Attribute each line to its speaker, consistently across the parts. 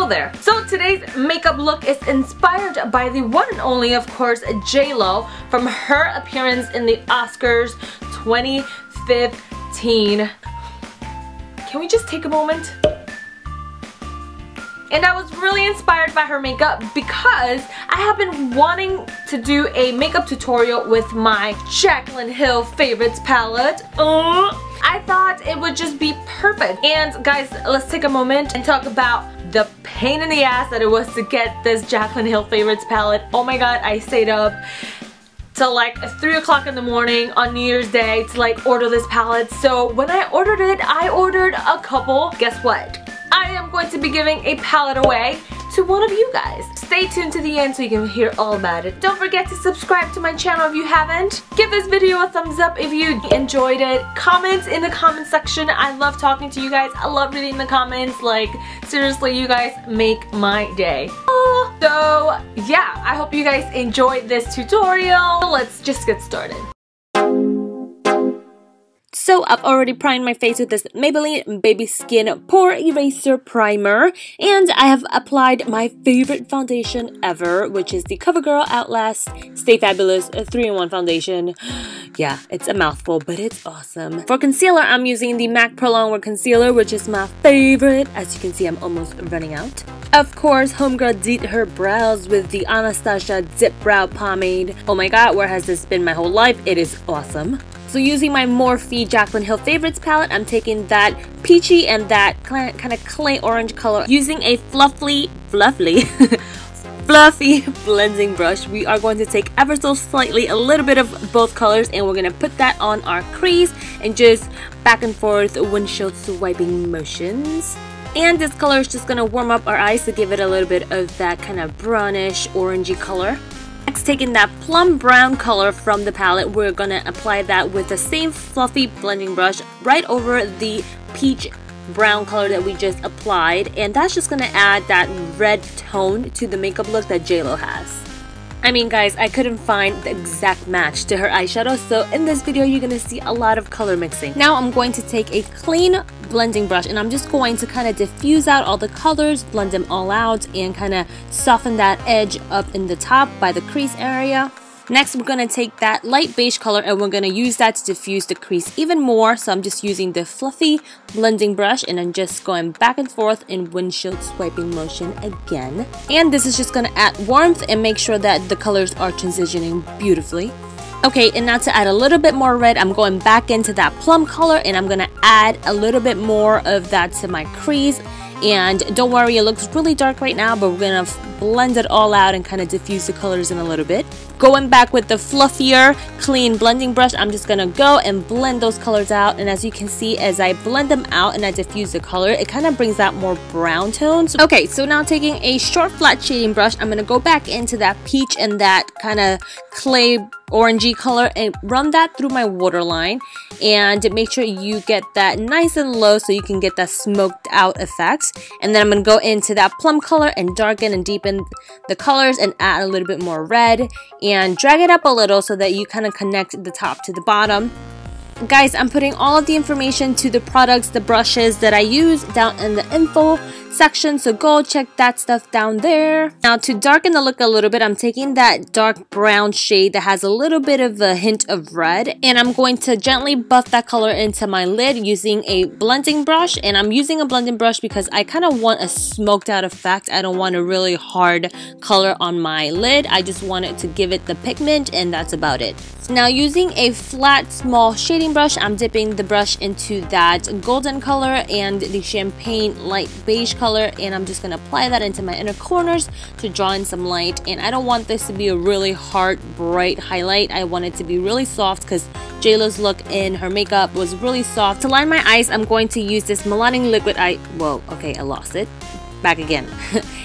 Speaker 1: go there. So today's makeup look is inspired by the one and only, of course, J-Lo from her appearance in the Oscars 2015. Can we just take a moment? And I was really inspired by her makeup because I have been wanting to do a makeup tutorial with my Jaclyn Hill Favorites Palette. I thought it would just be perfect. And guys, let's take a moment and talk about the pain in the ass that it was to get this Jaclyn Hill Favorites Palette. Oh my god, I stayed up till like 3 o'clock in the morning on New Year's Day to like order this palette. So when I ordered it, I ordered a couple. Guess what? I am going to be giving a palette away to one of you guys. Stay tuned to the end so you can hear all about it. Don't forget to subscribe to my channel if you haven't. Give this video a thumbs up if you enjoyed it. Comment in the comment section. I love talking to you guys. I love reading the comments. Like, seriously, you guys make my day. So, yeah, I hope you guys enjoyed this tutorial. Let's just get started. So I've already primed my face with this Maybelline Baby Skin Pore Eraser Primer, and I have applied my favorite foundation ever, which is the Covergirl Outlast Stay Fabulous 3-in-1 foundation. Yeah, it's a mouthful, but it's awesome. For concealer, I'm using the MAC Pro Longwear Concealer, which is my favorite. As you can see, I'm almost running out. Of course, homegirl did her brows with the Anastasia Dip Brow Pomade. Oh my god, where has this been my whole life? It is awesome. So using my Morphe Jaclyn Hill Favorites palette, I'm taking that peachy and that kind of clay orange color. Using a fluffy blending brush, we are going to take ever so slightly a little bit of both colors, and we're going to put that on our crease and just back and forth windshield swiping motions. And this color is just going to warm up our eyes to give it a little bit of that kind of brownish orangey color. Next, taking that plum brown color from the palette, we're gonna apply that with the same fluffy blending brush right over the peach brown color that we just applied, and that's just gonna add that red tone to the makeup look that J-Lo has. I mean guys, I couldn't find the exact match to her eyeshadow, so in this video you're gonna see a lot of color mixing. Now I'm going to take a clean blending brush and I'm just going to kind of diffuse out all the colors, blend them all out, and kind of soften that edge up in the top by the crease area. Next, we're going to take that light beige color and we're going to use that to diffuse the crease even more. So I'm just using the fluffy blending brush and I'm just going back and forth in windshield swiping motion again. And this is just going to add warmth and make sure that the colors are transitioning beautifully. Okay, and now to add a little bit more red, I'm going back into that plum color and I'm going to add a little bit more of that to my crease. And don't worry, it looks really dark right now, but we're going to blend it all out and kind of diffuse the colors in a little bit. Going back with the fluffier, clean blending brush, I'm just going to go and blend those colors out. And as you can see, as I blend them out and I diffuse the color, it kind of brings out more brown tones. Okay, so now taking a short flat shading brush, I'm going to go back into that peach and that kind of clay orangey color and run that through my waterline, and make sure you get that nice and low so you can get that smoked out effect. And then I'm going to go into that plum color and darken and deepen the colors and add a little bit more red and drag it up a little so that you kind of connect the top to the bottom. Guys, I'm putting all of the information to the products, the brushes that I use down in the info section, so go check that stuff down there. Now to darken the look a little bit, I'm taking that dark brown shade that has a little bit of a hint of red, and I'm going to gently buff that color into my lid using a blending brush. And I'm using a blending brush because I kind of want a smoked out effect. I don't want a really hard color on my lid. I just want it to give it the pigment, and that's about it. Now using a flat small shading brush, I'm dipping the brush into that golden color and the champagne light beige color, and I'm just going to apply that into my inner corners to draw in some light. And I don't want this to be a really hard bright highlight. I want it to be really soft because J-Lo's look in her makeup was really soft. To line my eyes, I'm going to use this Milani liquid eye. Whoa, okay, I lost it. Back again.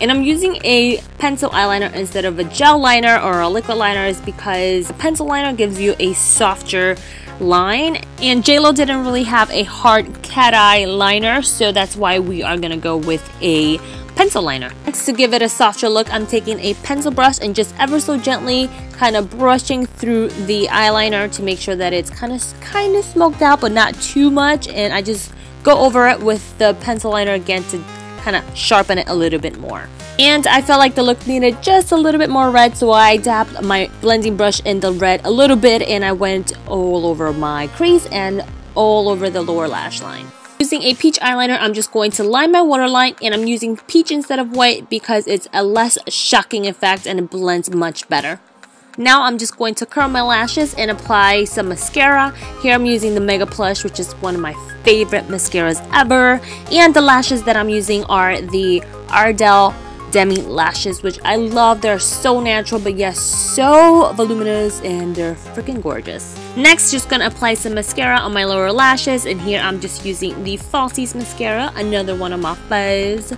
Speaker 1: And I'm using a pencil eyeliner instead of a gel liner or a liquid liner, is because a pencil liner gives you a softer line, and J-Lo didn't really have a hard cat eye liner, so that's why we are gonna go with a pencil liner. Next, to give it a softer look, I'm taking a pencil brush and just ever so gently kind of brushing through the eyeliner to make sure that it's kind of smoked out but not too much, and I just go over it with the pencil liner again to kind of sharpen it a little bit more. And I felt like the look needed just a little bit more red, so I dabbed my blending brush in the red a little bit, and I went all over my crease and all over the lower lash line. Using a peach eyeliner, I'm just going to line my waterline, and I'm using peach instead of white because it's a less shocking effect and it blends much better. Now I'm just going to curl my lashes and apply some mascara. Here I'm using the Mega Plush, which is one of my favorite mascaras ever. And the lashes that I'm using are the Ardell Demi lashes, which I love. They're so natural, but yes, so voluminous, and they're freaking gorgeous. Next, just gonna apply some mascara on my lower lashes, and here I'm just using the Falsies mascara, another one of Morphe's.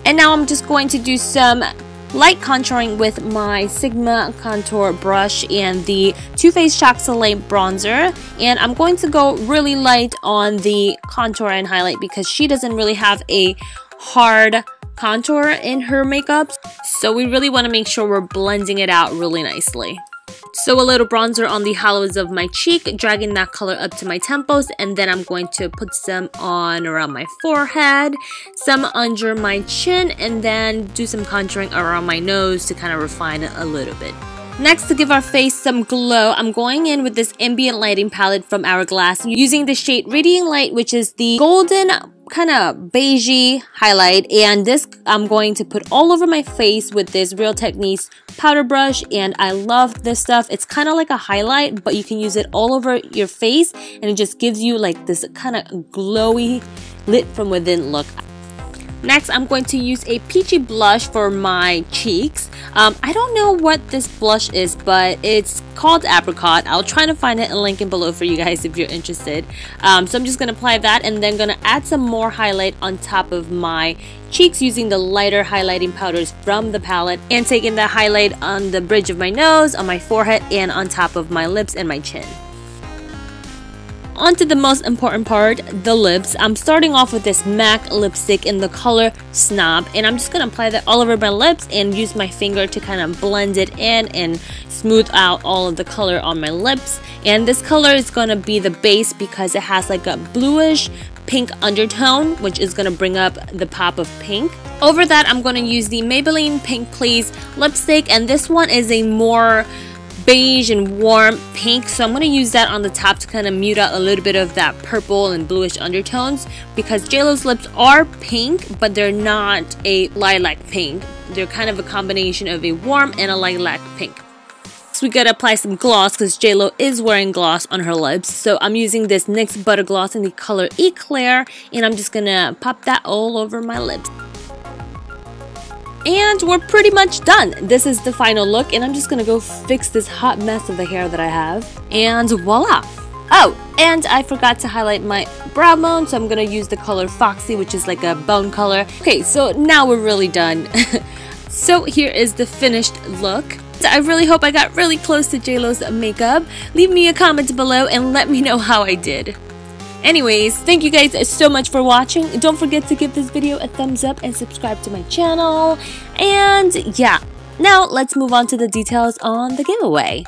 Speaker 1: And now I'm just going to do some light contouring with my Sigma contour brush and the Faced Choc Soleil Bronzer, and I'm going to go really light on the contour and highlight because she doesn't really have a hard contour in her makeup, so we really want to make sure we're blending it out really nicely. So a little bronzer on the hollows of my cheek, dragging that color up to my temples, and then I'm going to put some on around my forehead, some under my chin, and then do some contouring around my nose to kind of refine it a little bit. Next, to give our face some glow, I'm going in with this Ambient lighting palette from Hourglass, using the shade Radiant Light, which is the golden kind of beigey highlight, and this I'm going to put all over my face with this Real Techniques powder brush, and I love this stuff. It's kind of like a highlight, but you can use it all over your face, and it just gives you like this kind of glowy lit from within look. Next, I'm going to use a peachy blush for my cheeks. I don't know what this blush is, but it's called Apricot. I'll try to find it and link it below for you guys if you're interested. So I'm just going to apply that, and then going to add some more highlight on top of my cheeks using the lighter highlighting powders from the palette, and taking the highlight on the bridge of my nose, on my forehead, and on top of my lips and my chin. On to the most important part, the lips. I'm starting off with this MAC lipstick in the color Snob, and I'm just going to apply that all over my lips and use my finger to kind of blend it in and smooth out all of the color on my lips. And this color is going to be the base because it has like a bluish pink undertone, which is going to bring up the pop of pink. Over that, I'm going to use the Maybelline Pink Please lipstick, and this one is a more beige and warm pink, so I'm going to use that on the top to kind of mute out a little bit of that purple and bluish undertones, because JLo's lips are pink, but they're not a lilac pink. They're kind of a combination of a warm and a lilac pink. So we gotta apply some gloss because JLo is wearing gloss on her lips. So I'm using this NYX Butter Gloss in the color Eclair, and I'm just gonna pop that all over my lips. And we're pretty much done. This is the final look, and I'm just gonna go fix this hot mess of the hair that I have. And voila! Oh, and I forgot to highlight my brow bone, so I'm gonna use the color Foxy, which is like a bone color. Okay, so now we're really done. So here is the finished look. I really hope I got really close to JLo's makeup. Leave me a comment below and let me know how I did. Anyways, thank you guys so much for watching. Don't forget to give this video a thumbs up and subscribe to my channel. And yeah, now let's move on to the details on the giveaway.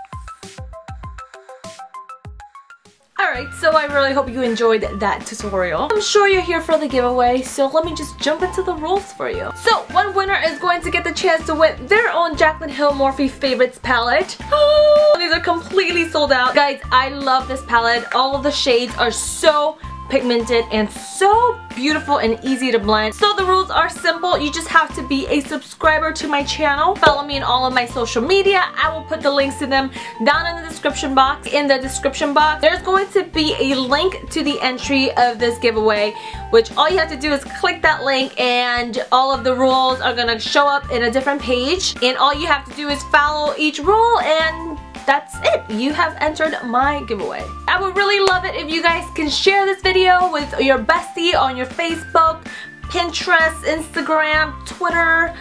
Speaker 1: Alright, so I really hope you enjoyed that tutorial. I'm sure you're here for the giveaway, so let me just jump into the rules for you. So, one winner is going to get the chance to win their own Jaclyn Hill Morphe Favorites Palette. Oh, these are completely sold out. Guys, I love this palette. All of the shades are so pigmented and so beautiful and easy to blend. So the rules are simple. You just have to be a subscriber to my channel. Follow me on all of my social media. I will put the links to them down in the description box. In the description box, there's going to be a link to the entry of this giveaway, which all you have to do is click that link, and all of the rules are gonna show up in a different page, and all you have to do is follow each rule, and that's it. You have entered my giveaway. I would really love it if you guys can share this video with your bestie on your Facebook, Pinterest, Instagram, Twitter,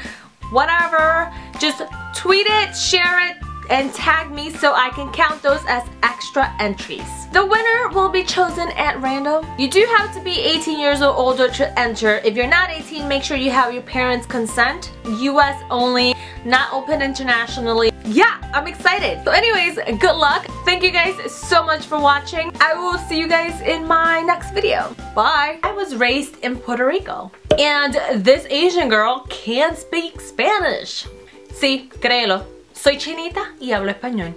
Speaker 1: whatever. Just tweet it, share it, and tag me so I can count those as extra entries. The winner will be chosen at random. You do have to be 18 years or older to enter. If you're not 18, make sure you have your parents' consent. US only, not open internationally. Yeah, I'm excited. So anyways, good luck. Thank you guys so much for watching. I will see you guys in my next video. Bye. I was raised in Puerto Rico. And this Asian girl can speak Spanish. Sí, créelo. Soy chinita y hablo español.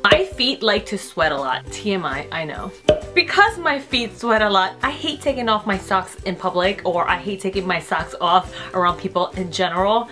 Speaker 1: My feet like to sweat a lot. TMI, I know. Because my feet sweat a lot, I hate taking off my socks in public, or I hate taking my socks off around people in general.